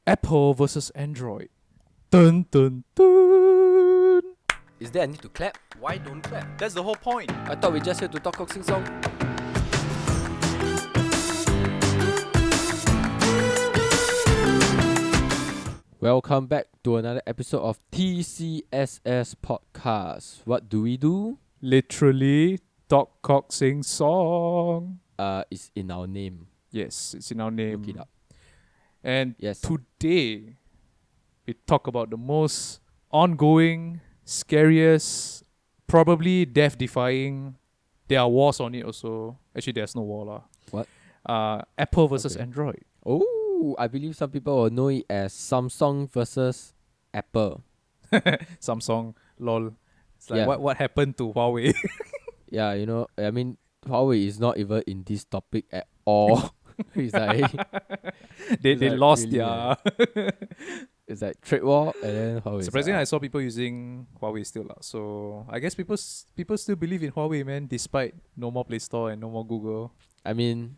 Apple versus Android. Dun dun dun. Is there a need to clap? Why don't clap? That's the whole point. I thought we just here to talk sing song. Welcome back to another episode of TCSS podcast. What do we do? Literally, talk cock sing song. It's in our name. Yes, it's in our name. Look it up. And Yes. today, we talk about the most ongoing, scariest, probably death-defying. There are wars on it also. Actually, there's no war lah. What? Apple versus Okay. Android. Oh, I believe some people will know it as Samsung versus Apple. Samsung, lol. It's like Yeah. what happened to Huawei? Yeah, I mean, Huawei is not even in this topic at all. It's like they It's like lost really, their. it's like trade war, and then Huawei. is Surprisingly, I like, saw people using Huawei still lah. So I guess people still believe in Huawei, man, despite no more Play Store and no more Google. I mean,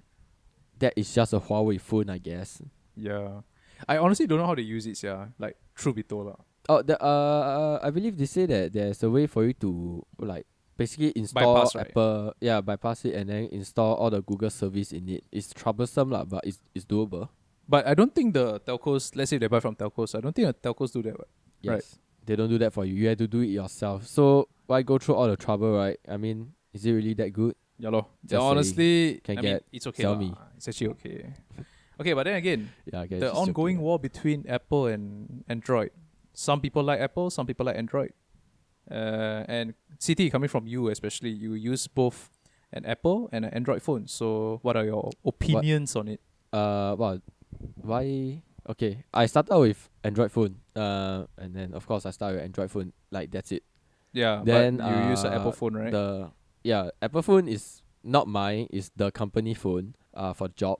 that is just a Huawei phone, I guess. Yeah, I honestly don't know how they use it. Yeah, like true be told lah. Oh, I believe they say that there's a way for you to like basically install Bypass, right? Apple, bypass it and then install all the Google service in it. It's troublesome lah, but it's doable. But I don't think the telcos, let's say they buy from telcos, I don't think the telcos do that. Yes, Right. they don't do that for you. You have to do it yourself. So why go through all the trouble, right? I mean, is it really that good? Yeah, lor. Just Honestly, can I mean, get it's okay. Xiaomi. Lah. It's actually okay. Okay, but then again, Yeah, I guess the it's ongoing okay. war between Apple and Android. Some people like Apple, some people like Android. And CT, coming from you especially, you use both an Apple and an Android phone. So what are your opinions on it? Well, why? Okay, I started with Android phone. And then of course I started with Android phone. Like that's it. Yeah, Then but you use an Apple phone, right? Apple phone is not mine. It's the company phone. For job.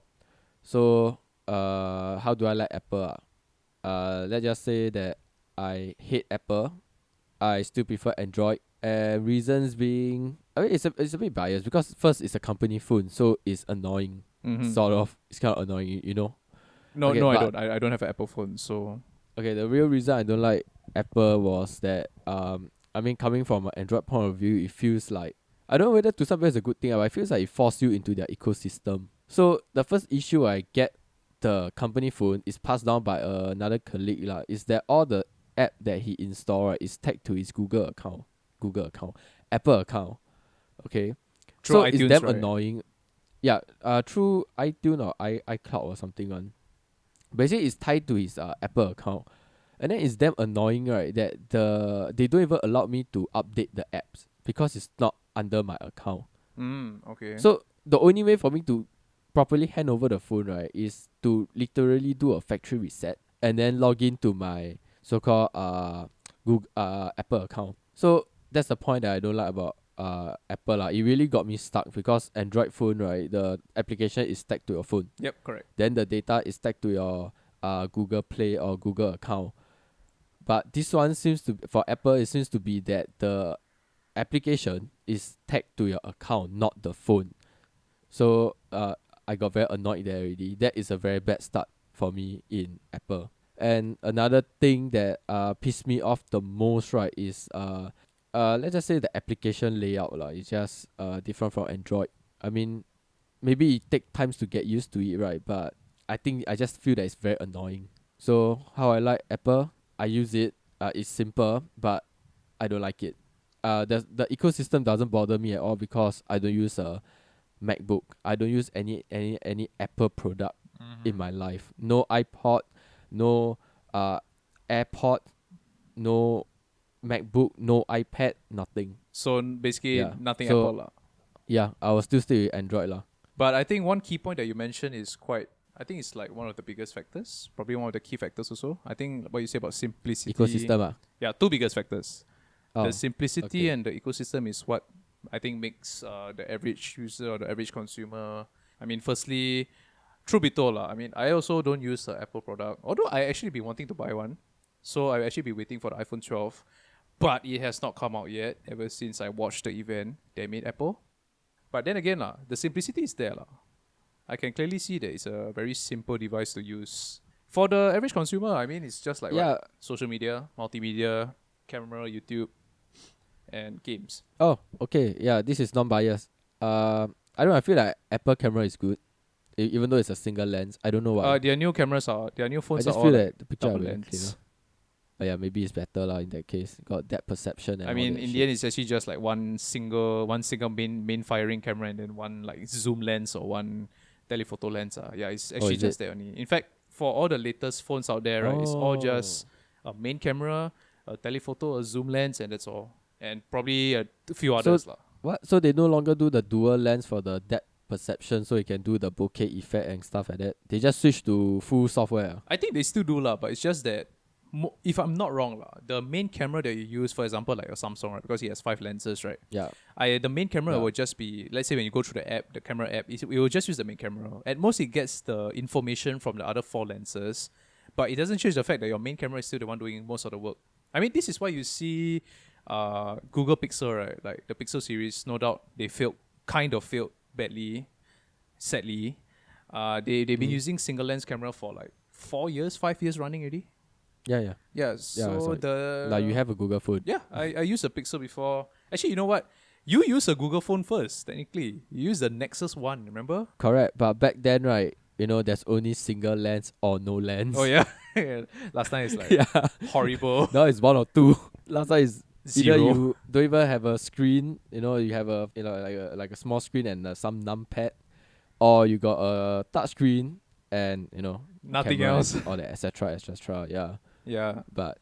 So how do I like Apple? Let's just say that I hate Apple. I still prefer Android. And reasons being, I mean, it's a bit biased because first it's a company phone, so it's annoying. Mhm. Sort of, it's kind of annoying, you know. No, Okay, no, I but- don't. I don't have an Apple phone, so Okay, the real reason I don't like Apple was that I mean, coming from an Android point of view, it feels like, I don't know whether to some people it's a good thing, but it feels like it forces you into their ecosystem. So the first issue I get the company phone is passed down by another colleague lah. Is that all the app that he installed, right, is tagged to his Google account, Apple account. Okay, through so iTunes, it's damn right? annoying. Yeah, through iTunes or iCloud or something one. Basically, it's tied to his Apple account, and then it's damn annoying, right? That they don't even allow me to update the apps because it's not under my account. Okay. So the only way for me to properly hand over the phone, right, is to literally do a factory reset and then log into my so-called Google Apple account. So that's the point that I don't like about Apple lah. It really got me stuck because Android phone, right, the application is tagged to your phone. Yep, correct. Then the data is tagged to your Google Play or Google account. But this one for Apple, it seems to be that the application is tagged to your account, not the phone. So I got very annoyed there already. That is a very bad start for me in Apple. And another thing that pissed me off the most, right, is let's just say the application layout lah. It's just different from Android. I mean, maybe it take times to get used to it, right? But I just feel that it's very annoying. So how I like Apple, I use it. It's simple, but I don't like it. The ecosystem doesn't bother me at all because I don't use a MacBook. I don't use any Apple product in my life. No iPod, no AirPod, no MacBook, no iPad, nothing. So basically, Yeah. nothing So- Apple lah. Yeah, I will still stay with Android lah. But I think one key point that you mentioned is I think it's like one of the biggest factors, probably one of the key factors also. I think what you say about simplicity. Ecosystem Yeah, two biggest factors. Oh, The simplicity okay. and the ecosystem is what I think makes the average user or the average consumer. I mean, firstly, true be told, I mean, I also don't use the Apple product, although I actually be wanting to buy one. So I actually be waiting for the iPhone 12, but it has not come out yet ever since I watched the event they made Apple. But then again, the simplicity is there. I can clearly see that it's a very simple device to use. For the average consumer, I mean, it's just like Yeah. what? Social media, multimedia, camera, YouTube, and games. Oh, okay. Yeah, this is non-biased. I don't know. I feel like Apple camera is good, even though it's a single lens. I don't know why. Their new I phones are just all feel like that the picture are double really lens. cleaner. But yeah, maybe it's better lah in that case. Got that perception and I all mean, that in the shit. end, it's actually just like one single main firing camera and then one like zoom lens or one telephoto lens. Yeah, it's Oh, actually is it? just that only. In fact, for all the latest phones out there, right, it's all Oh. just a main camera, a telephoto, a zoom lens, and that's all. And probably a few So others lah. what? So they no longer do the dual lens for the depth perception, so you can do the bokeh effect and stuff like that. They just switch to full software. I think they still do lah, but it's just that if I'm not wrong lah, the main camera that you use, for example, like a Samsung, right, because it has 5 lenses, right? Yeah. The main camera Yeah. will just be, let's say when you go through the app, the camera app, it will just use the main camera. At most, it gets the information from the other 4 lenses, but it doesn't change the fact that your main camera is still the one doing most of the work. I mean, this is why you see Google Pixel, right? Like the Pixel series, no doubt they kind of failed badly, sadly. They've been using single lens camera for like 4 years, 5 years running already. Yeah, yeah. Yeah, Yeah, so sorry. the Like you have a Google phone. yeah, I used a Pixel before. Actually, you know what? You use a Google phone first, technically. You use the Nexus One, remember? Correct. But back then, right, there's only single lens or no lens. Oh yeah. Last time it's like Yeah. horrible. Now it's one or two. Last time is either Zero. you don't even have a screen, you have a like a small screen and some numpad, or you got a touch screen and Nothing camera else. and all that etc. Yeah, Yeah. but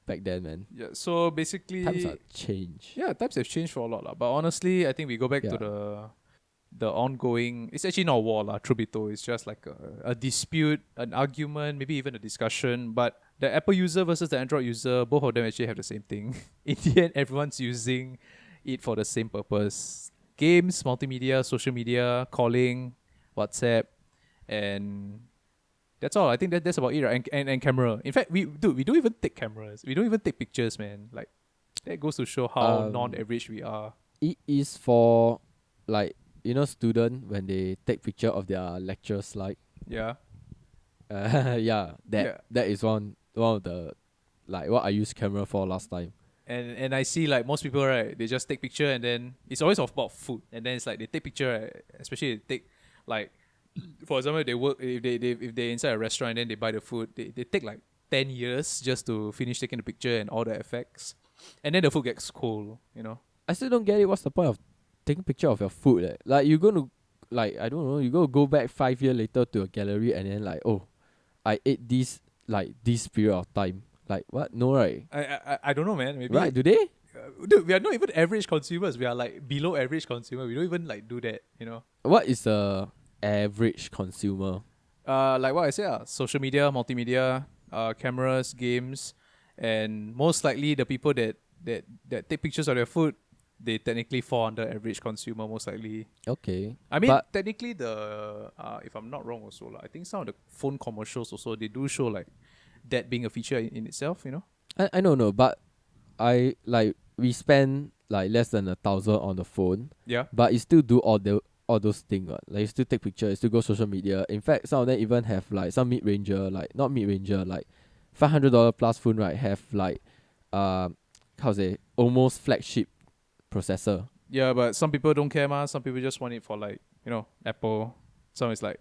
back then, man, Yeah. So basically times are changed. yeah, times have changed for a lot. But honestly, I think we go back Yeah. to the ongoing, it's actually not a war, truth be told. It's just like a dispute, an argument, maybe even a discussion. But the Apple user versus the Android user, both of them actually have the same thing. In the end, everyone's using it for the same purpose. Games, multimedia, social media, calling, WhatsApp, and that's all. I think that's about it, right? And camera. In fact, we don't even take cameras. We don't even take pictures, man. Like that goes to show how non-average we are. It is for like student when they take picture of their lecture slide. Yeah. Yeah, Yeah. that is one of the like what I used camera for last time. And I see like most people, right, they just take picture and then it's always about food. And then it's like they take picture, right, especially they take like for example they work if they inside a restaurant and then they buy the food, they take like 10 years just to finish taking the picture and all the effects. And then the food gets cold. I still don't get it. What's the point of taking picture of your food? Like you're gonna I don't know, you gonna go back 5 years later to a gallery and then like, oh, I ate this like this period of time. Like what? No, right? I don't know, man. Maybe Right? Do they? dude, we are not even average consumers. We are like below average consumer. We don't even like do that. What is a average consumer? Like what I said, social media, multimedia, cameras, games, and most likely the people that take pictures of their food, they technically fall under average consumer most likely. Okay. I mean, but technically if I'm not wrong also, I think some of the phone commercials also they do show like that being a feature in itself. I don't know, but I like we spend like less than 1,000 on the phone, Yeah. but you still do all those things. Like you still take pictures, you still go social media. In fact, some of them even have like some mid-ranger, like not mid-ranger, like $500 plus phone, right? Have like how to say almost flagship processor. Yeah, but some people don't care, Some people just want it for like, Apple. Some is like,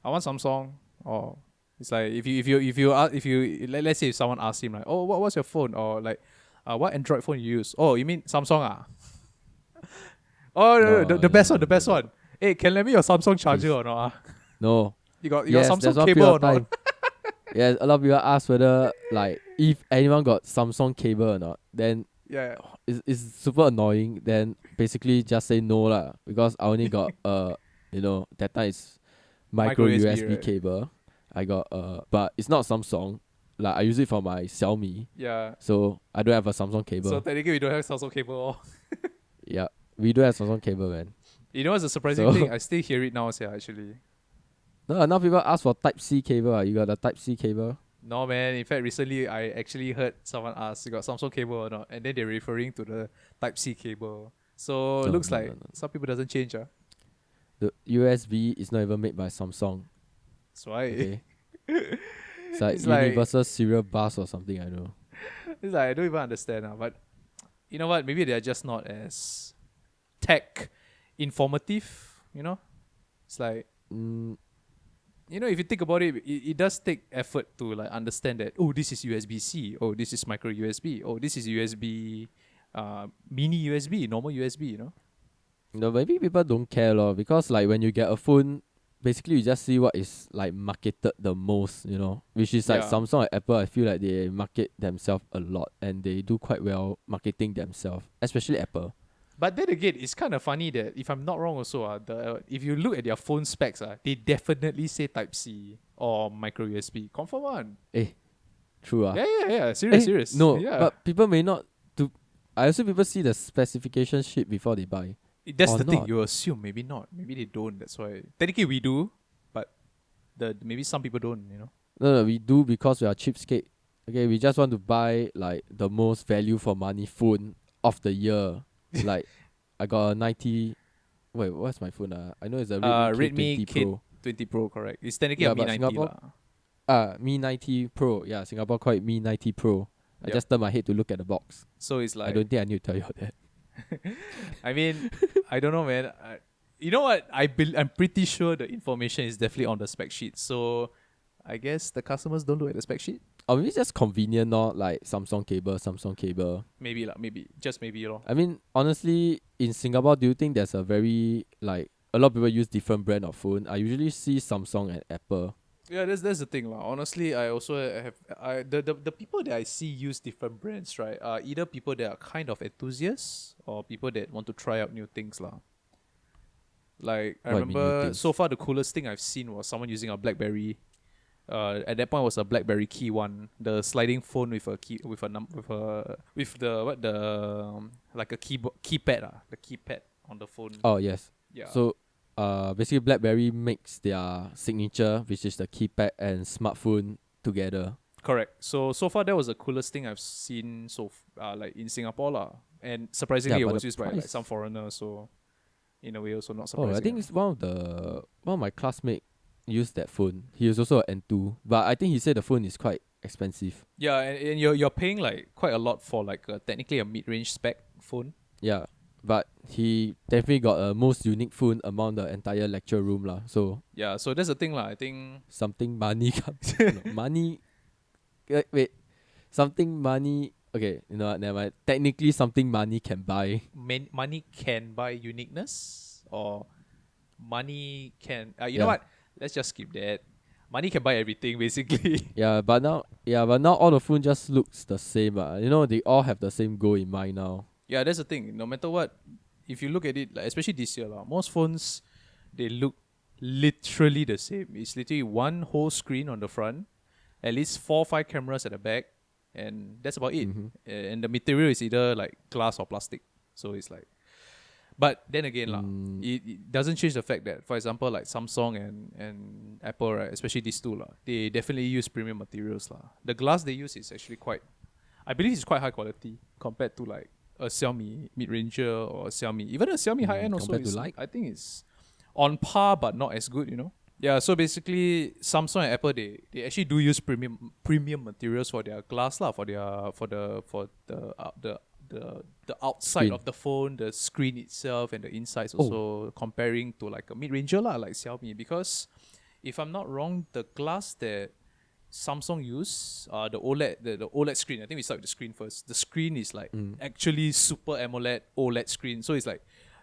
I want Samsung. Or it's like let's say if someone asks him like, oh, what's your phone? Or like, what Android phone you use? Oh, you mean Samsung ah? Oh no, the best one, the best one. Hey, can lend me your Samsung charger or not? No. You got Yes, Samsung there's one cable period or of not? time. Yeah, a lot of people ask whether like if anyone got Samsung cable or not. Then Yeah. it's super annoying. Then basically just say no lah, because I only got that time is micro Micro USB, USB right? cable. I got but it's not Samsung. Like I use it for my Xiaomi, Yeah. so I don't have a Samsung cable. So technically we don't have Samsung cable. Yeah, we do have Samsung cable, man. You know what's a surprising So- thing? I still hear it now, actually. No, now people ask for Type C cable. You got the Type C cable? No, man. In fact, recently I actually heard someone ask, you got Samsung cable or not? And then they're referring to the Type C cable. So it No, looks no, like no, no. some people doesn't change. The USB is not even made by Samsung. That's why. Okay. It's like It's like universal serial bus or something. I know. it's like I don't even understand now. But you know what? Maybe they're just not as tech informative. You know, it's like Mm, if you think about it, it does take effort to like understand that. Oh, this is USB C. Oh, this is micro USB. Oh, this is USB, mini USB, normal USB. no, maybe people don't care lor, because like when you get a phone, basically you just see what is like marketed the most, which is like Yeah. Samsung and Apple. I feel like they market themselves a lot and they do quite well marketing themselves, especially Apple. But then again, it's kind of funny that if I'm not wrong, also if you look at their phone specs, they definitely say Type C or micro USB. Confirm one. Eh, true Yeah, yeah, yeah. Serious, serious. no, Yeah. but people may not do. I also people see the specification sheet before they buy. That's Or the thing. not. You assume, maybe not. Maybe they don't. That's why. Technically, we do, but maybe some people don't. No, we do because we are cheapskate. Okay, we just want to buy like the most value for money phone of the year. Like I got a 90. Wait, what's my phone? I know it's a Redmi Redmi K20 Pro. K20 Pro, correct. It's technically a Yeah, Mi but 90 Singapore, lah. Mi 90 Pro. Yeah, Singapore call it Mi 90 Pro. I Yep. just turned my head to look at the box. So it's I like, don't think I need to tell you all that. I mean, I don't know, man. You know what? I'm pretty sure the information is definitely on the spec sheet. So I guess the customers don't look at the spec sheet. Or maybe it's just convenient, not like Samsung cable. Maybe lah, maybe just maybe lor. I mean, honestly, in Singapore, do you think there's a very like a lot of people use different brand of phone? I usually see Samsung and Apple. Yeah, that's the thing lah. Honestly, I also have the people that I see use different brands, right? Are either people that are kind of enthusiasts or people that want to try out new things lah. Like I What you mean new remember things? so far the coolest thing I've seen was someone using a BlackBerry. At that point it was a BlackBerry Key One, the sliding phone with a key with the what the like a keypad the keypad on the phone. Oh yes. Yeah. So basically BlackBerry makes their signature, which is the keypad and smartphone together. Correct. So far that was the coolest thing I've seen like in Singapore lah. And surprisingly Yeah, it but was the used by like price- some foreigners, so in a way also not Oh, surprising. I think it's one of my classmates used that phone. He was also an N2, but I think he said the phone is quite expensive. yeah, and you're paying like quite a lot for like technically a mid range spec phone. Yeah, but he definitely got a most unique phone among the entire lecture room lah. So Yeah, so that's the thing lah. I think something money comes. No, money. Wait, something money. Okay, you know what? Never mind. Technically, something money can buy. money can buy uniqueness, or money can you Yeah. know what? Let's just skip that. Money can buy everything basically. But now all the phone just looks the same. They all have the same goal in mind now. Yeah, that's the thing. No matter what, if you look at it, like especially this year most phones they look literally the same. It's literally one whole screen on the front, at least 4 or 5 cameras at the back, and that's about it. Mhm. And the material is either like glass or plastic. So it's like, but then again it doesn't change the fact that, for example, like Samsung and Apple, right, especially these two they definitely use premium materials lah. The glass they use is actually I believe it's quite high quality compared to like a Xiaomi mid-ranger or a Xiaomi. Even a Xiaomi high-end also compared to is, like? I think it's on par but not as good. Yeah, so basically Samsung and Apple they actually do use premium materials for their glass lah, for the outside Screen. of the phone, the screen itself and the insides also, comparing to like a mid-ranger lah, like Xiaomi. Because if I'm not wrong, the glass that Samsung use, the OLED screen. I think we start with the screen first. The screen is like actually super AMOLED OLED screen. So it's like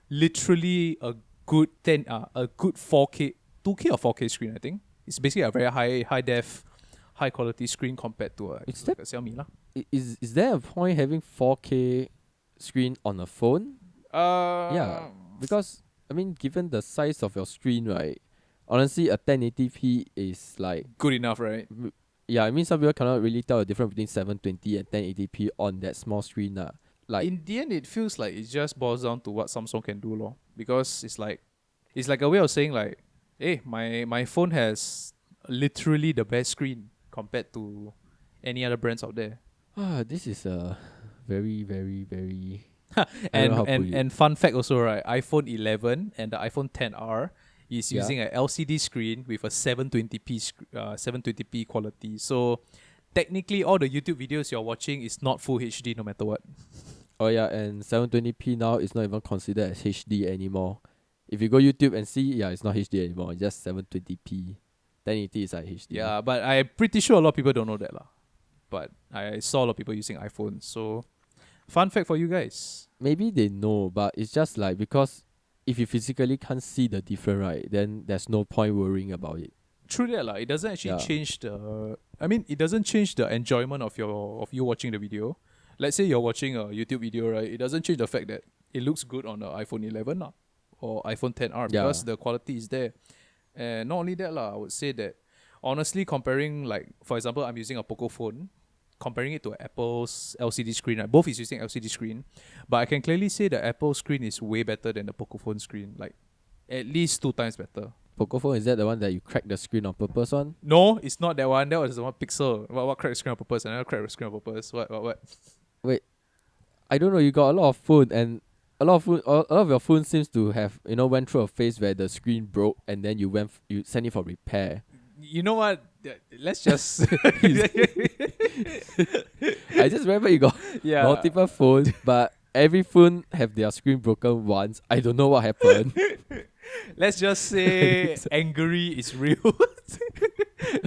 literally a good 4K, 2K or 4K screen. I think it's basically a very high def, high quality screen compared to a Xiaomi lah. Is there a point having 4K screen on a phone? Yeah, because I mean, given the size of your screen, right? Honestly, a 1080p is like good enough, right? yeah. I mean, some people cannot really tell the difference between 720 and 1080p on that small screen, Like In the end, it feels like it just boils down to what Samsung can do, lor. Because it's like a way of saying like, hey, my phone has literally the best screen compared to any other brands out there. this is a very very very I don't know how to put it. And fun fact also, right, iPhone 11 and the iPhone 10R is Yeah. using an LCD screen with a 720p quality. So technically, all the YouTube videos you're watching is not full HD no matter what. Oh yeah, and 720p now is not even considered as HD anymore. If you go YouTube and see, yeah, it's not HD anymore. It's just 720p. 1080 is like HD. Yeah, but I'm pretty sure a lot of people don't know that lah. But I saw a lot of people using iPhones. So fun fact for you guys. Maybe they know, but it's just like because if you physically can't see the difference, right, then there's no point worrying about it. True that lah. It doesn't actually Yeah. change the. I mean, it doesn't change the enjoyment of you watching the video. Let's say you're watching a YouTube video, right? It doesn't change the fact that it looks good on the iPhone 11 lah, or iPhone 10R because Yeah. the quality is there. And not only that lah, I would say that honestly, comparing like for example, I'm using a Poco phone, comparing it to Apple's LCD screen, right? Both is using LCD screen, but I can clearly say the Apple screen is way better than the Poco phone screen, like at least 2 times better. Poco phone, is that the one that you crack the screen on purpose on? No, it's not that one. That was the one Pixel. What crack the screen on purpose? I never crack the screen on purpose. What? Wait, I don't know. You got a lot of phone, and a lot of your phone seems to have went through a phase where the screen broke, and then you you send it for repair. You know what? Let's just. I just remember you got Yeah. multiple phones, but every phone have their screen broken once. I don't know what happened. Let's just say angry is real.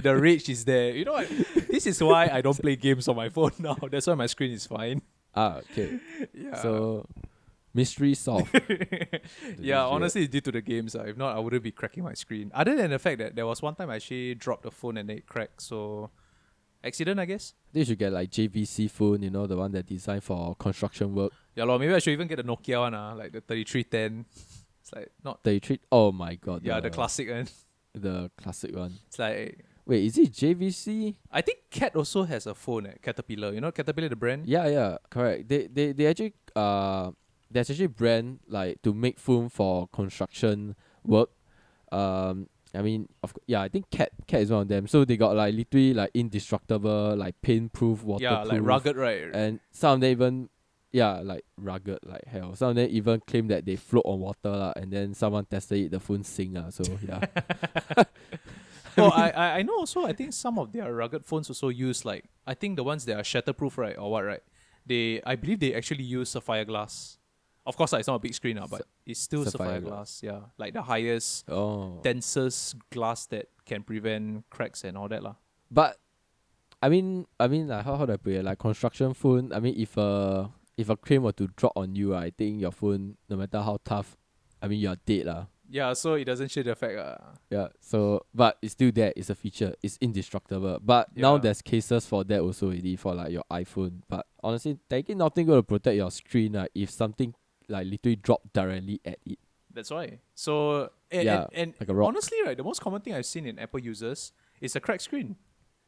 The rage is there. You know what? This is why I don't play games on my phone now. That's why my screen is fine. Okay. Yeah. So mystery solved. Yeah, Legit. honestly, it's due to the games. If not, I wouldn't be cracking my screen. Other than the fact that there was one time I actually dropped the phone and it cracked. So, accident, I guess. I think you should get like JVC phone, the one that designed for construction work. Yeah, lor, maybe I should even get the Nokia one, like the 3310. It's like not. 33. Oh my god. Yeah, the classic one. The classic one. It's like. Wait, is it JVC? I think Cat also has a phone at Caterpillar. You know Caterpillar, the brand? Yeah, correct. They actually there's actually brand like to make phone for construction work. I mean, I think Cat is one of them. So they got like literally like indestructible, like paint proof, waterproof. Yeah, like rugged, right? And some of them even like rugged like hell. Some of them even claim that they float on water lah, and then someone tested it, the phone sink so yeah. Oh, I know also, I think some of their rugged phones also use like, I think the ones that are shatterproof, right? Or what, right? I believe they actually use sapphire glass. Of course, it's not a big screen, but it's still sapphire glass. Yeah, like the highest, densest glass that can prevent cracks and all that lah. But I mean, like how do I put it? Like construction phone. I mean, if a crane were to drop on you, I think your phone, no matter how tough, I mean, you're dead lah. Yeah, so it doesn't change the effect. Yeah. So, but it's still there. It's a feature. It's indestructible. But now Yeah. there's cases for that also already for like your iPhone. But honestly, technically nothing going to protect your screen if something like literally drop directly at it. That's why. So and like a rock. honestly, right, the most common thing I've seen in Apple users is a cracked screen.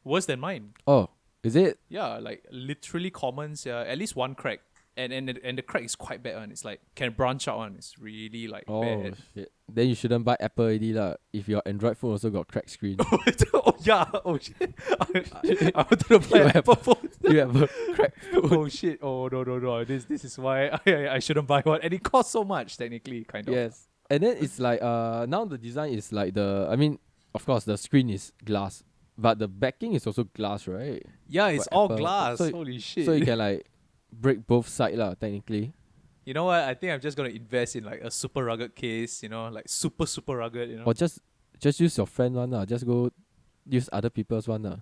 Worse than mine. Oh, is it? Yeah, like literally commons. Yeah, at least one crack, and the crack is quite bad one. It's like can branch out one. It's really like Oh bad. shit. Then you shouldn't buy Apple already lah. If your Android phone also got cracked screen. Oh yeah. Oh shit. I wanted to buy You an have- Apple phone. You have a cracked phone. Oh shit. Oh no. This is why I shouldn't buy one, and it costs so much technically, kind of. Yes. And then it's like now the design is like of course the screen is glass, but the backing is also glass, right? Yeah, it's For all Apple. glass. So- Holy shit. So you can like break both sides lah, technically. You know what? I think I'm just gonna invest in like a super rugged case. Like super rugged. Or just use your friend one lah. Just go use other people's one lah.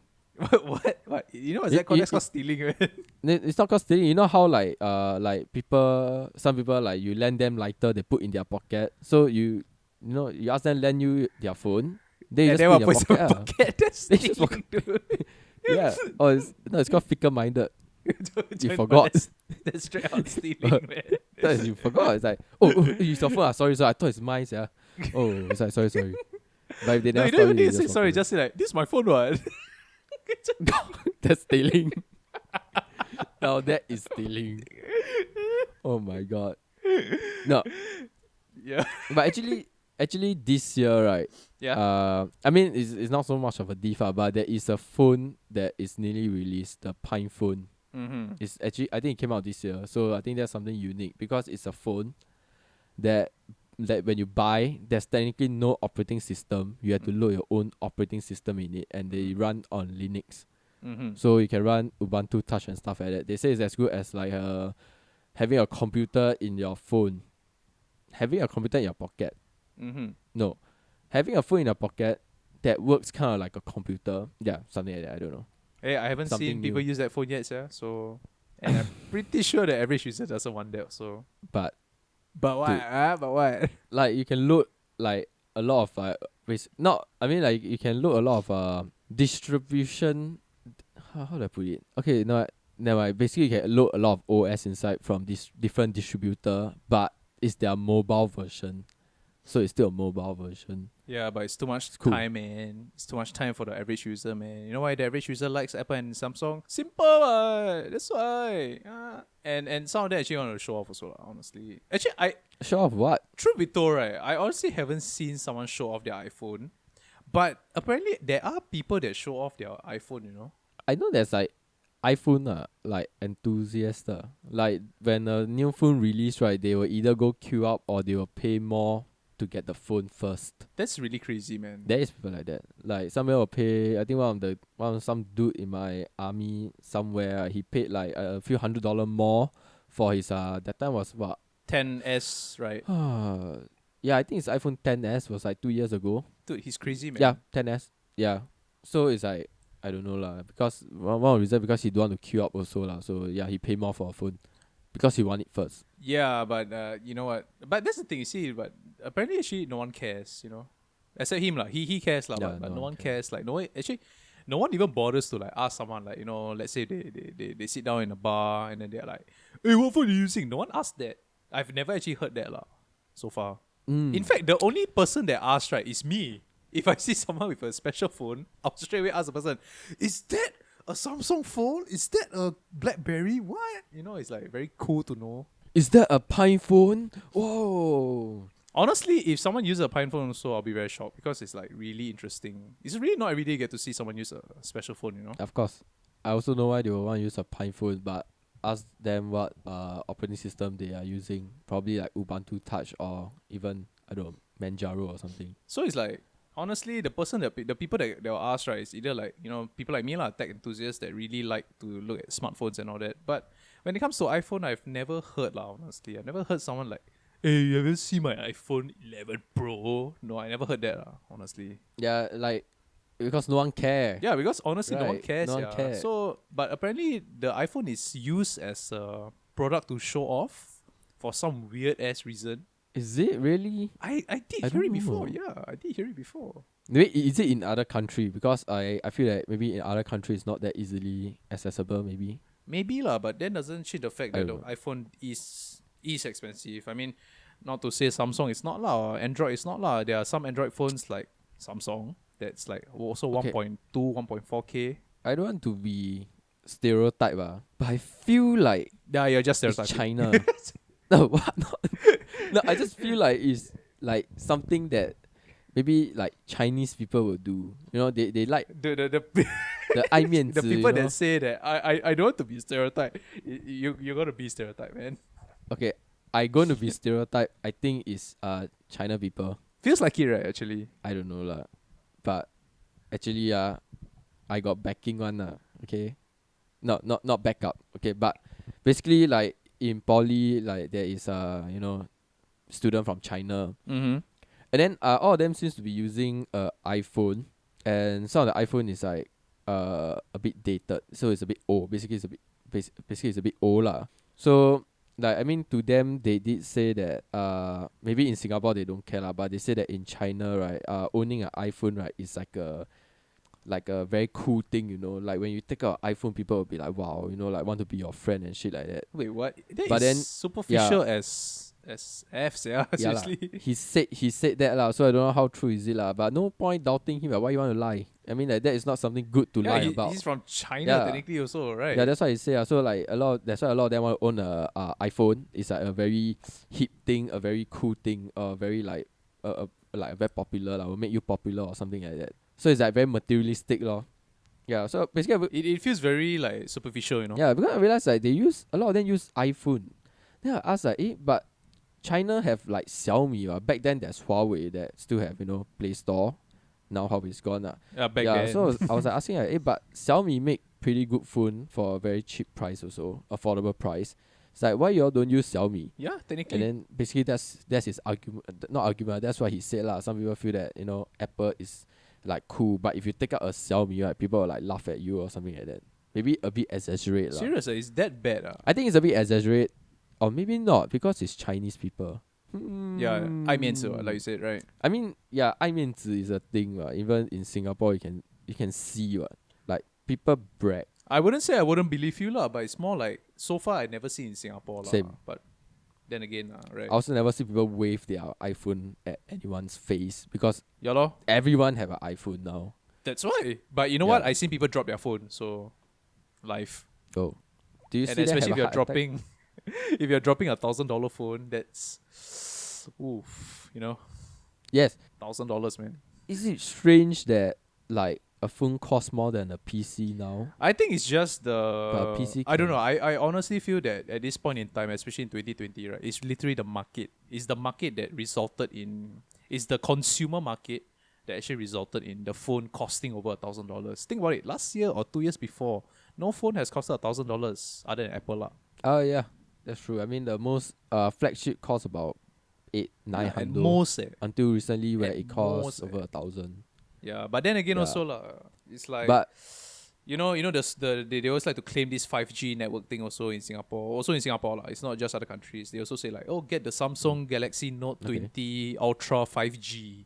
What? You know what's It- that called? it- That's called stealing, right? It's not called stealing. You know how like some people like you lend them lighter, they put in their pocket. So you ask them lend you their phone, they And just then put in one your put in pocket. my pocket. That's They just stealing, dude. Yeah. Or it's called fickle minded. You But forgot. That's straight out stealing, man. You forgot. It's like it's your phone. Sorry. I thought it's mine. Yeah. Oh, it's like sorry. But if they No, never you don't tell even you, need to say just sorry. walk Just say like, this is my phone, what? away. That's stealing. Now that is stealing. Oh my god. No, Yeah. but actually this year, right? Yeah. I mean it's not so much of a diff, but there is a phone that is newly released, the Pine phone. Mm-hmm. It's actually I think it came out this year, so I think that's something unique because it's a phone that that when you buy, there's technically no operating system. You have to Mm. load your own operating system in it, and they run on Linux. Mm-hmm. So you can run Ubuntu Touch and stuff like that. They say it's as good as like having a computer in your phone, having a computer in your pocket. Mm-hmm. No, having a phone in your pocket that works kind of like a computer. Yeah, something like that. I don't know. Hey, I haven't Something seen people new. use that phone yet, yeah. So, and I'm pretty sure the average user doesn't want that. So, But but what? Dude. But what? like you can load like a lot of not. I mean like you can load a lot of distribution. How do I put it? Okay, no, never mind. Basically, you can load a lot of OS inside from this different distributor, but it's their mobile version, so it's still a mobile version. Yeah, but it's too much Cool. time, man. It's too much time for the average user, man. You know why the average user likes Apple and Samsung? Simple, that's why. And some of them actually want to show off also, honestly. Actually, Show off what? truth be told, right, I honestly haven't seen someone show off their iPhone. But apparently, there are people that show off their iPhone, you know? I know there's like iPhone like enthusiasts like when a new phone release, right, they will either go queue up or they will pay more to get the phone first. That's really crazy, man. There is people like that. Like somewhere will pay. I think some dude in my army somewhere. He paid like a few $100 more for his that time was what? 10S, right? Yeah, I think his iPhone 10s was like 2 years ago. Dude, he's crazy, man. Yeah, 10s. Yeah, so it's like I don't know lah. Because one of the reason because he don't want to queue up also lah. So yeah, he pay more for a phone because he want it first. Yeah, but you know what? But that's the thing, you see. But apparently, actually, no one cares. You know, except him lah. He cares lah. Yeah, But no no one one cares. Like no one actually, no one even bothers to like ask someone like let's say they sit down in a bar and then they're like, hey, what phone are you using? No one asked that. I've never actually heard that lah. So far. In fact, the only person that asked right is me. If I see someone with a special phone, I'll straight away ask the person, is that a Samsung phone? Is that a BlackBerry? What? You know, it's like very cool to know. Is that a Pine phone? Whoa. Honestly, if someone uses a Pine phone also, I'll be very shocked because it's like really interesting. It's really not every day you get to see someone use a special phone, you know? Of course. I also know why they will want to use a Pine phone, but ask them what operating system they are using. Probably like Ubuntu Touch or even I don't know, Manjaro or something. So it's like, honestly, the people that they'll ask, right, is either like, people like me, tech enthusiasts that really like to look at smartphones and all that. But when it comes to iPhone, I've never heard, honestly. I've never heard someone like, hey, you ever see my iPhone 11 Pro? No, I never heard that, honestly. Yeah, like because no one care. Yeah, because honestly, no one Right, cares. no one Yeah. cares. So, but apparently, the iPhone is used as a product to show off for some weird ass reason. Is it really? I did I hear don't it before. know. Yeah, I did hear it before. Wait, is it in other country? Because I feel that maybe in other countries it's not that easily accessible. Maybe. Maybe lah, but then doesn't change the fact I that the don't know. iPhone is expensive. I mean, not to say Samsung is not lah, or Android is not lah. There are some Android phones like Samsung that's like also Okay. 1.2, 1.4K. I don't want to be stereotype, but I feel like Yeah, you're just it's stereotyping. China. No, what? No, I just feel like it's like something that maybe like Chinese people will do. You know, they like The the 爱面子, the people you know? that say that I don't want to be stereotype. You're gonna be stereotype, man. Okay, I going to be stereotype. I think is China people. Feels like it, right? Actually, I don't know lah, but actually I got backing one okay, not backup. Okay, but basically like in poly like there is student from China, mm-hmm. and then all of them seems to be using iPhone, and some of the iPhone is like a bit dated, so it's a bit old. Basically it's a bit old lah. So like I mean to them they did say that maybe in Singapore they don't care lah, but they say that in China, right, owning an iPhone, right, is like a very cool thing, you know. Like when you take out iPhone, people will be like, wow, you know, like want to be your friend and shit like that. Wait, what? That But is then, superficial as Fs, yeah. Yeah lah. Seriously. He said that lah, so I don't know how true is it lah. But no point doubting him. Why you want to lie? I mean, like that is not something good to lie about. He's from China Yeah. technically also, right? Yeah, that's what he say. So like that's why a lot of them want to own a iPhone. It's like a very hip thing, a very cool thing, very like very popular, will make you popular or something like that. So it's like very materialistic lor. Yeah, so basically It feels very like superficial, you know. yeah, because I realized like a lot of them use iPhone. Then I asked like, but China have like Xiaomi. Back then there's Huawei that still have, Play Store. Now how it's gone. Back Yeah, then. so I was like asking, like, but Xiaomi make pretty good phone for a very cheap price also, affordable price. It's like, why y'all don't use Xiaomi? Yeah, And technically. then basically that's his argument, not argument. That's what he said lah. Some people feel that Apple is like cool, but if you take out a Xiaomi, right, people will like laugh at you or something like that. Maybe a bit exaggerate lah. Serious, is that bad? I think it's a bit exaggerate, or maybe not because it's Chinese people. Yeah, I mean so, like you said, right? I mean, yeah, 爱面子 is a thing. Even in Singapore, you can see like people brag. I wouldn't say I wouldn't believe you lah, but it's more like so far I never seen in Singapore lah. Same. But then again, right? I also never see people wave their iPhone at anyone's face because Yeah lor. everyone have an iPhone now. That's why. But you know what? Yeah. I seen people drop their phone, so life. Oh, do you And see that especially if have a you're heart attack? dropping if you're dropping $1,000 phone, that's oof, Yes. $1,000, man. Is it strange that like a phone costs more than a PC now? I think it's just But a PC I don't can- know. I honestly feel that at this point in time, especially in 2020, right, it's literally the market. It's the market that resulted in. It's the consumer market that actually resulted in the phone costing over $1,000. Think about it. Last year or 2 years before, no phone has costed $1,000 other than Apple lah. Oh yeah, that's true. I mean the most flagship costs about 900 At most, until recently where At it costs most, over 1,000. Yeah, but then again Yeah. also lah, it's like But they always like to claim this 5G network thing also in Singapore. Also in Singapore lah. It's not just other countries. They also say like, oh, get the Samsung Galaxy Note Okay. 20 Ultra 5G.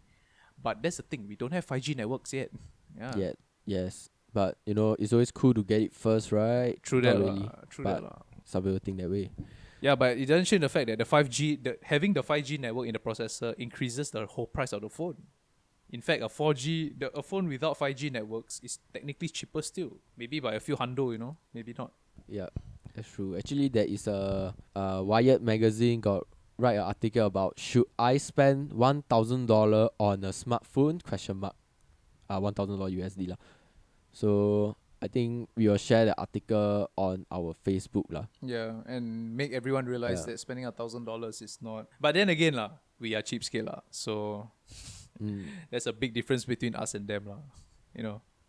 But that's the thing, we don't have 5G networks yet. Yeah. yet, yes. But it's always cool to get it first, right? True Not that really. lah. True but that lah. some people think that way. Yeah, but it doesn't change the fact that the 5G, having the 5G network in the processor increases the whole price of the phone. In fact, a phone without 5G networks is technically cheaper still. Maybe by a few hundo, maybe not. Yeah, that's true. Actually, there is a Wired magazine got write an article about should I spend $1,000 on a smartphone? $1,000 USD lah. So I think we will share the article on our Facebook lah. Yeah, and make everyone realize Yeah. that spending $1,000 is not. But then again, lah, we are cheapskate lah. So there's a big difference between us and them lah.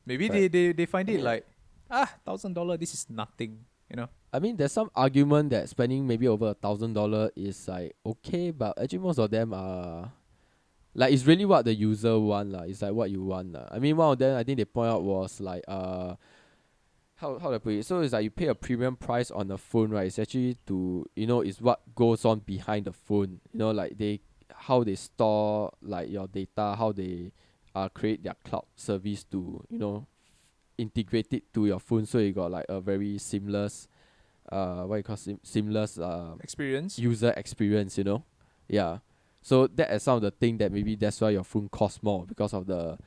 Maybe Right. they find it like $1,000. This is nothing. I mean, there's some argument that spending maybe over $1,000 is like okay, but actually most of them are like it's really what the user want lah. It's like what you want lah. I mean, one of them I think they point out was like how do I put it? So it's like you pay a premium price on the phone, right? It's actually to it's what goes on behind the phone. Like how they store like your data, how they create their cloud service to integrate it to your phone, so you got like a very seamless what you call seamless Experience. user experience. Yeah. So that is some of the thing that maybe that's why your phone costs more because of the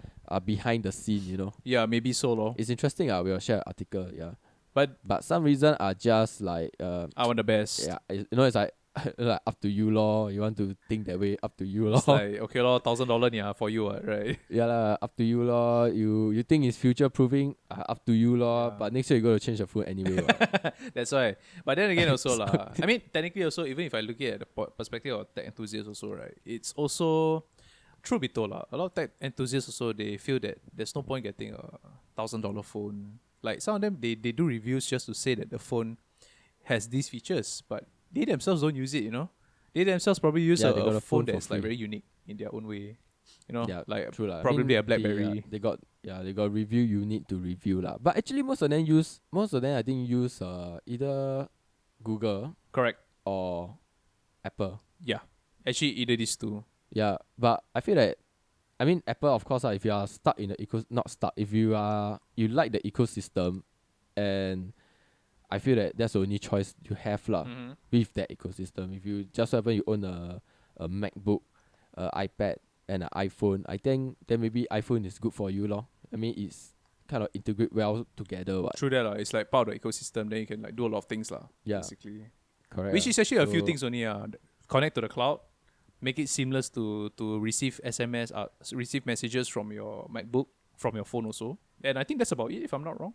behind the scene. Yeah, maybe so lor. It's interesting. We'll share an article. Yeah. But But some reason are just like I want the best. yeah, it's like like up to you lor. You want to think that way, up to you lor. It's like okay lor, $1,000 for you, right? Yeah lah, up to you lor. You think it's future proofing? Up to you lor. Yeah. But next year you got to change the phone anyway. what. That's why. But then again, also lah. I mean, technically, also even if I look at the perspective of tech enthusiasts, also right, it's also true be told lah. A lot of tech enthusiasts also they feel that there's no point getting a $1,000 phone. Like some of them, they do reviews just to say that the phone has these features, but they themselves don't use it. They themselves probably use Yeah, they got a a phone phone for that's like free. very unique in their own way. Yeah, like true lah. I probably mean, a BlackBerry. They got review you need to review lah. But actually most of them I think use either Google Correct. or Apple. Yeah. Actually, either these two. Yeah, but I feel that I mean Apple of course if you are stuck in the not stuck, if you like the ecosystem, and I feel that that's the only choice you have lah with that ecosystem. If you just so happen you own a MacBook, iPad and an iPhone, I think then maybe iPhone is good for you lor. I mean it's kind of integrate well together. What? True that lah. It's like part of the ecosystem. Then you can like do a lot of things lah. Yeah. Basically. Correct. Which is actually a few So- things only. Connect to the cloud, make it seamless to receive SMS, receive messages from your MacBook, from your phone also. And I think that's about it, if I'm not wrong.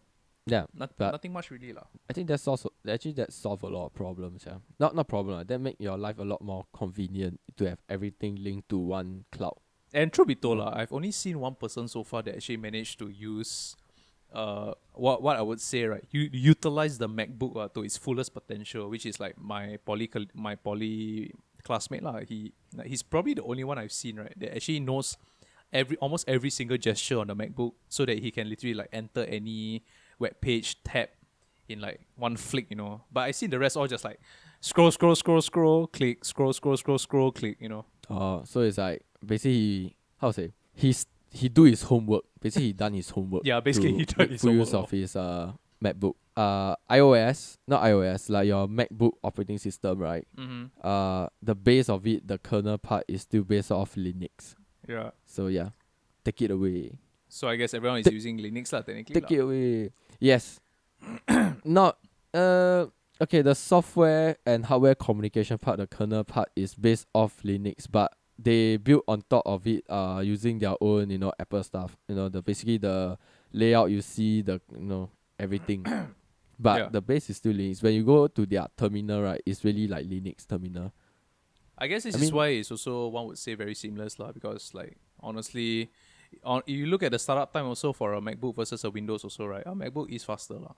Yeah, but Nothing much really lah. I think that's also actually that solve a lot of problems. Yeah, not problem. That make your life a lot more convenient to have everything linked to one cloud. And truth be told, No. I've only seen one person so far that actually managed to use what I would say, right, utilize the MacBook to its fullest potential, which is like my poly classmate lah. He's probably the only one I've seen, right, that actually knows almost every single gesture on the MacBook, so that he can literally like enter any web page tab in like one flick, you know. But I see the rest all just like scroll, scroll, scroll, scroll, click, scroll, scroll, scroll, scroll, click, you know. So it's like basically how to say he do his homework. Basically, he done his homework. Yeah, basically to he done make his full use homework of his MacBook. iOS, not iOS, like your MacBook operating system, right? Mm-hmm. The base of it, the kernel part is still based off Linux. Yeah. So yeah, take it away. So I guess everyone is Take- using Linux lah, technically. Take it away. Yes. Not okay, the software and hardware communication part, the kernel part is based off Linux, but they built on top of it using their own, Apple stuff. The basically the layout you see, the everything. But Yeah. the base is still Linux. When you go to their terminal, right, it's really like Linux terminal. I guess this I is mean- why it's also, one would say, very seamless lah. Because like honestly, you look at the startup time also for a MacBook versus a Windows also, right? A MacBook is faster lah.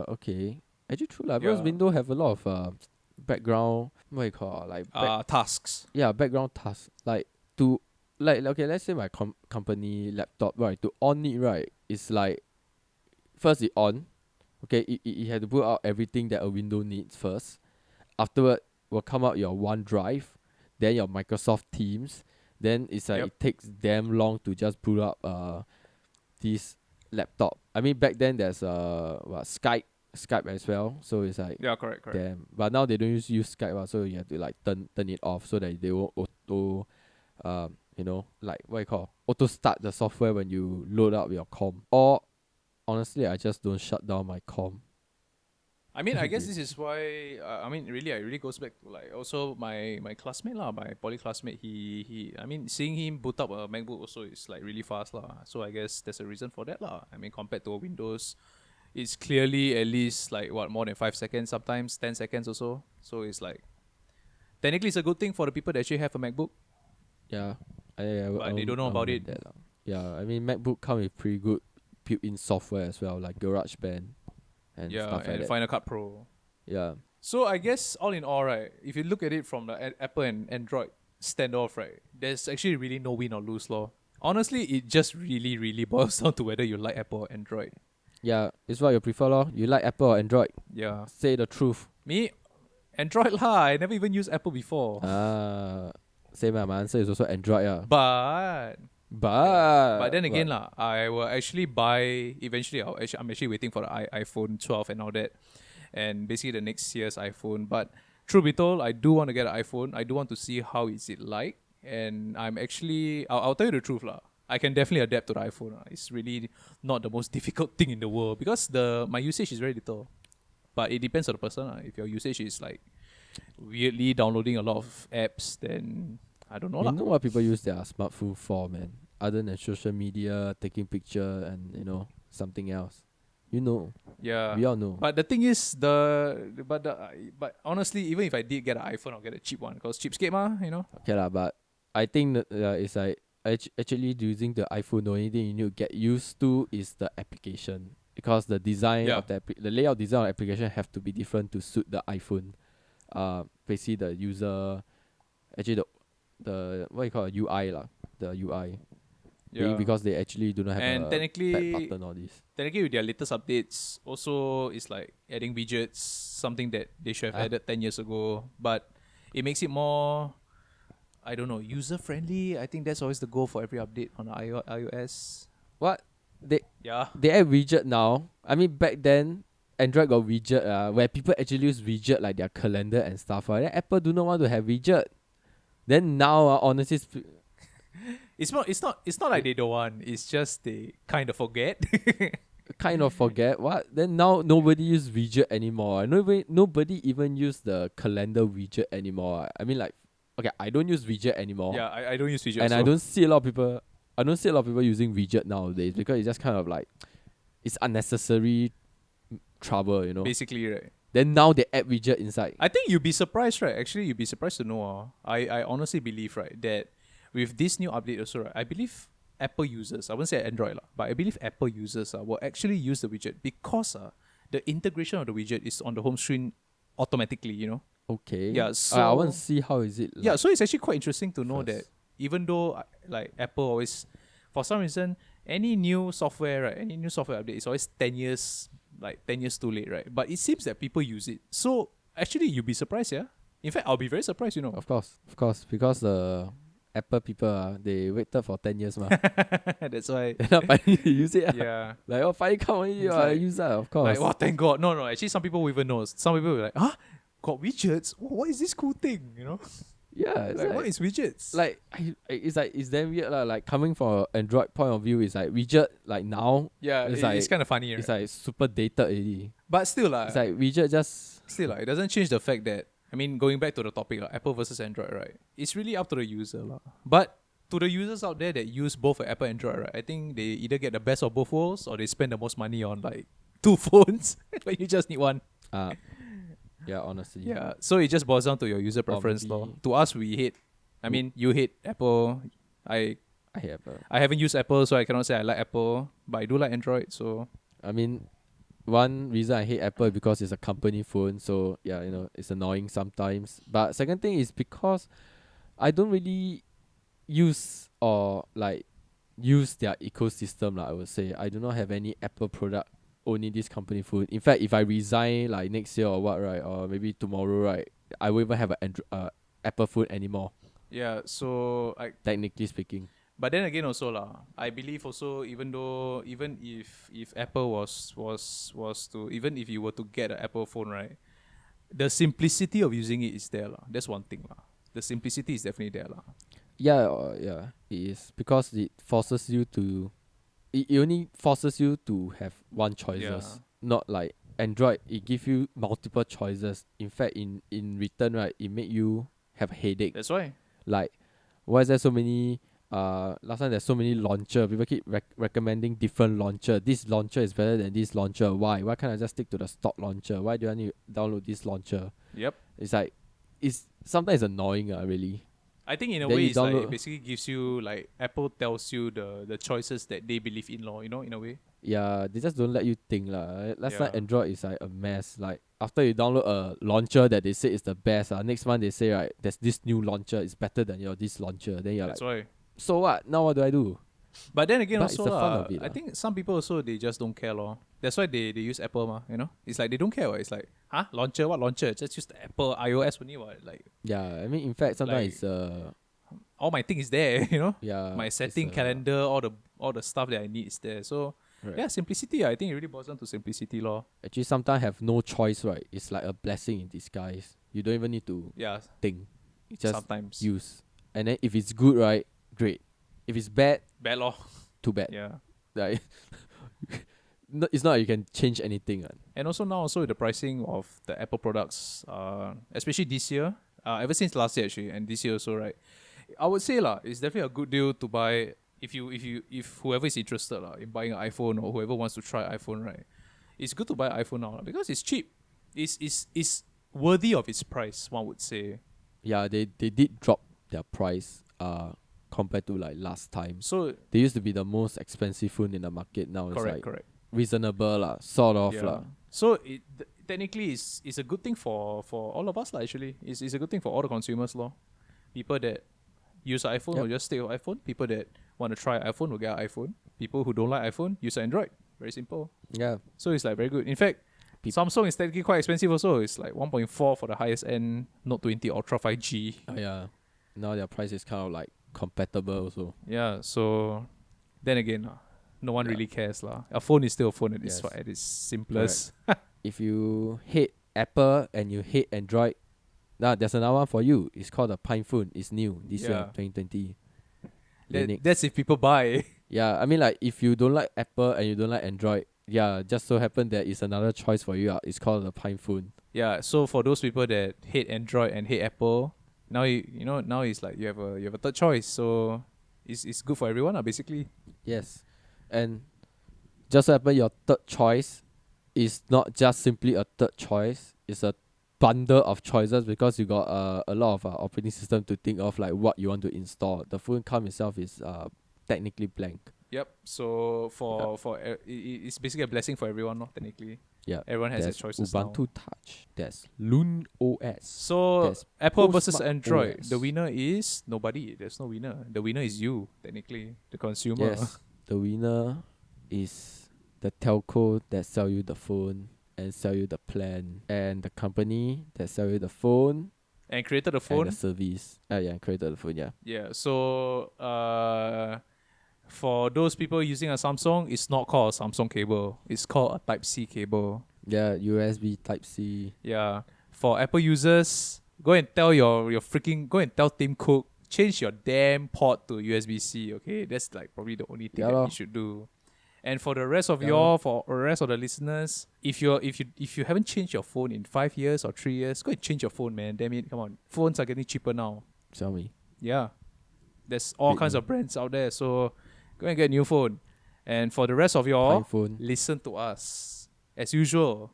Okay. Actually true lah, because Yeah. Windows have a lot of background, what you call like Tasks. yeah, background tasks, like to like okay, let's say my company laptop, right, to on it, right, it's like first it on, okay, it had to put out everything that a window needs first. Afterward will come out your OneDrive, then your Microsoft Teams, then it's like Yep. it takes damn long to just boot up this laptop. I mean back then there's Skype as well, so it's like Yeah, correct. damn. But now they don't use Skype, so you have to like turn it off so that they won't auto, like what you call auto start the software when you load up your com. Or honestly, I just don't shut down my com. I mean, I guess this is why. I mean, really, it really goes back to like also my classmate lah, my poly classmate. He. I mean, seeing him boot up a MacBook also is like really fast lah. So I guess there's a reason for that lah. I mean, compared to a Windows, it's clearly at least like what, more than 5 seconds, sometimes 10 seconds or so. So it's like technically it's a good thing for the people that actually have a MacBook. Yeah, But they don't know about it. That, lah. Yeah, I mean MacBook come with pretty good built-in software as well, like GarageBand and Yeah, stuff like and that. Final Cut Pro. Yeah. So I guess all in all, right, if you look at it from the Apple and Android standoff, right, there's actually really no win or lose law. Honestly, it just really, really boils down to whether you like Apple or Android. Yeah, it's what you prefer, lor. You like Apple or Android? Yeah. Say the truth. Me, Android lah. I never even used Apple before. Same lah. My answer is also Android, yeah. But But then again lah, I will actually buy eventually. I'm actually waiting for the iPhone 12 and all that, and basically the next year's iPhone. But truth be told, I do want to get an iPhone. I do want to see how is it like, and I'm actually I'll tell you the truth lah. I can definitely adapt to the iPhone. It's really not the most difficult thing in the world because my usage is very little. But it depends on the person. If your usage is like weirdly downloading a lot of apps, then I don't know you lah. know what people use their smartphone for, man? Other than social media, taking picture, and something else. Yeah. We all know. But the thing is, but honestly, even if I did get an iPhone, I'll get a cheap one because cheapskate mah, you know. Okay lah, but I think that, it's like actually using the iPhone. The only thing you need to get used to is the application, because the design Yeah. of the layout design of the application have to be different to suit the iPhone. Basically the user, actually the what you call it, UI lah, the UI. Yeah. Because they actually do not have And a technically- back button or this. Technically, with their latest updates, also it's like adding widgets, something that they should have added 10 years ago. But it makes it more, I don't know, user friendly. I think that's always the goal for every update on iOS. What they Yeah. add widget now. I mean back then Android got widget where people actually use widget like their calendar and stuff. Then Apple do not want to have widget. Then now honestly It's not like they don't want. It's just they kind of forget. kind of forget what. Then now nobody use widget anymore. Nobody even use the calendar widget anymore. I mean like, okay, I don't use widget anymore. Yeah, I don't use widgets. And I so- don't see a lot of people using widget nowadays because it's just kind of like it's unnecessary trouble, you know. Basically, right. Then now they add widget inside. I think you'd be surprised, right? Actually, you'd be surprised to know. I honestly believe, right, that with this new update also, right, I believe Apple users, I won't say Android, but I believe Apple users will actually use the widget because the integration of the widget is on the home screen automatically, you know? Okay. Yeah, I want so to see how is it yeah, like so it's actually quite interesting to know that first. even though like Apple always, for some reason, any new software, right, any new software update is always 10 years, like 10 years too late, right? But it seems that people use it. So actually, you'd be surprised, yeah. In fact, I'll be very surprised, you know. Of course, because the Apple people they waited for 10 years ma. That's why. They're not finally to use it. Yeah. Like finally come on you It's like- use that, of course. Like, wow, thank God. No, actually, some people will even know. Some people will like, huh? Got widgets? What is this cool thing? You know? Yeah, it's Like, what is widgets? like it's damn weird lah. Like coming from an Android point of view, it's like widget like now yeah, it's it's like- kind of funny, it's right? like super dated already. But still, It's like widget just still, it doesn't change the fact that, I mean, going back to the topic, Apple versus Android, right? It's really up to the user, lah. But to the users out there that use both Apple and Android, right? I think they either get the best of both worlds or they spend the most money on like two phones when you just need one. yeah, honestly. Yeah. So it just boils down to your user preference, maybe- lor. To us, we hate. I mean, you hate Apple. I I have I haven't used Apple, so I cannot say I like Apple, but I do like Android. So I mean, one reason I hate Apple is because it's a company phone, so yeah, you know, it's annoying sometimes. But second thing is because I don't really use or like use their ecosystem, like I would say. I do not have any Apple product, only this company phone. In fact, if I resign like next year or what, right, or maybe tomorrow, right, I won't even have an Apple phone anymore, yeah. So technically speaking. but then again, also lah, I believe also even if Apple was to, even if you were to get an Apple phone, right, the simplicity of using it is there lah. That's one thing lah. The simplicity is definitely there lah. Yeah, yeah, it is because it forces you to. It only forces you to have one choices, not like Android. It give you multiple choices. In fact, in return, right, it make you have a headache. That's why. Like, why is there so many? Last time there's so many launcher. People keep recommending different launcher. This launcher is better than this launcher. Why? Why can't I just stick to the stock launcher? Why do I need to download this launcher? Yep. It's like, it's sometimes annoying. Really. I think in a Then way you it's like download- it basically gives you, like, Apple tells you the choices that they believe in law, you know, in a way. Yeah, they just don't let you think lah. Last time Yeah. Android is like a mess. Like after you download a launcher that they say is the best, next month they say right, there's this new launcher is better than your this launcher. Then you're That's like, why. so what? Now what do I do? But then again, But it's also the fun of it I lah. think some people also, they just don't care law. That's why they use Apple ma, you know. It's like they don't care. It's like, huh, launcher? What launcher? Just use the Apple iOS only. What, like, Yeah, I mean in fact sometimes Like- it's all my thing is there. You know, yeah. my it's, setting calendar, all the stuff that I need is there. So Right. yeah, simplicity. I think it really boils down to simplicity law. Actually sometimes have no choice, right? It's like a blessing in disguise. You don't even need to Yeah, think. You just sometimes use. And then if it's good, right, great. If it's bad, bad law. too bad. Yeah. Like no, it's not like you can change anything. And also now, also the pricing of the Apple products, especially this year, ever since last year actually, and this year also, right? I would say lah, it's definitely a good deal to buy if whoever is interested lah in buying an iPhone, or whoever wants to try iPhone, right? It's good to buy an iPhone now lah, because it's cheap. It's worthy of its price, one would say. Yeah, they did drop their price compared to like last time. So They used to be the most expensive phone in the market. Now it's like correct. reasonable lah, sort of Yeah. lah. So technically it's a good thing for all of us lah. Actually, it's a good thing for all the consumers law. People that use an iPhone Yep. will just stay with iPhone. People that want to try iPhone will get an iPhone. People who don't like iPhone use Android. Very simple. Yeah, So it's like very good. In fact, Samsung is technically quite expensive also. It's like 1.4 for the highest end Note 20 Ultra 5G. yeah. Now their price is kind of like compatible also. Yeah. So then again, no one Yeah. really cares lah. A phone is still a phone at Yes. at its simplest. If you hate Apple and you hate Android, now there's another one for you. It's called the Pine phone. It's new this year, Yeah. 2020. Linux. That's if people buy. Yeah, I mean like if you don't like Apple and you don't like Android, yeah, just so happen there is another choice for you. It's called the Pine phone. Yeah, so for those people that hate Android and hate Apple, now now it's like you have a third choice. So it's good for everyone, basically. Yes, and just so happen your third choice is not just simply a third choice. It's a bundle of choices because you got a lot of operating system to think of, like what you want to install. The phone cam itself is technically blank. Yep. So Yeah. it's basically a blessing for everyone, no? Technically, Yeah. everyone has their There's choices Ubuntu now. Touch. There's Loon OS. So There's Apple versus Postmark Android. OS. The winner is nobody. There's no winner. The winner is you, technically, the consumer. Yes, the winner is the telco that sell you the phone and sell you the plan, and the company that sell you the phone And created the and phone. the service. Yeah, and created the phone. Yeah. Yeah. So for those people using a Samsung, it's not called a Samsung cable. It's called a Type C cable. Yeah, USB Type C. Yeah. For Apple users, go and tell go and tell Tim Cook, change your damn port to USB-C, okay? That's like probably the only thing Yeah that lor. he should do. And for the rest of Yeah lor. for the rest of the listeners, if you haven't changed your phone in 5 years or 3 years, go and change your phone, man. Damn it, come on. Phones are getting cheaper now. Xiaomi. Yeah. There's all kinds Redmi. of brands out there, so go and get a new phone. And for the rest of y'all, iPhone. listen to us. As usual,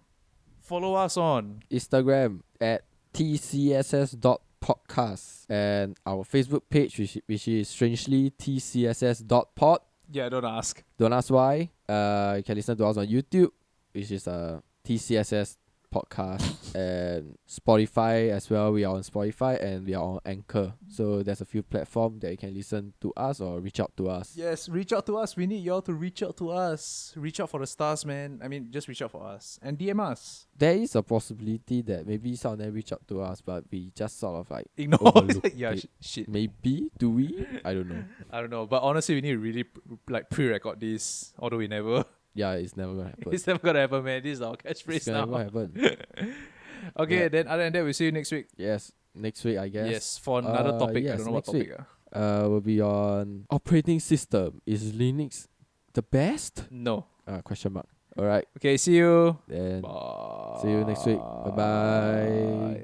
follow us on Instagram at tcss.podcast and our Facebook page which is strangely tcss.pod. Yeah, don't ask. Don't ask why. You can listen to us on YouTube, which is TCSS podcast, and Spotify as well. We are on Spotify and we are on Anchor. So there's a few platforms that you can listen to us or reach out to us. Yes, reach out to us. We need y'all to reach out to us. Reach out for the stars, man. I mean, just reach out for us and DM us. There is a possibility that maybe some of them reach out to us, but we just sort of like Ignore. overlook Yeah, it. shit. Maybe do we? I don't know. I don't know, but honestly, we need to really pre-record this. Although we never. Yeah, it's never gonna happen. It's never gonna happen, man. This is our It's catchphrase gonna now. never happen. Okay, Yeah. then other than that, we'll see you next week. Yes, next week I guess. Yes, for another topic. I yes, don't know what next week. topic. Will be on operating system. Is Linux the best? No. Question mark. All right. Okay, see you. Then Bye. see you next week. Bye bye.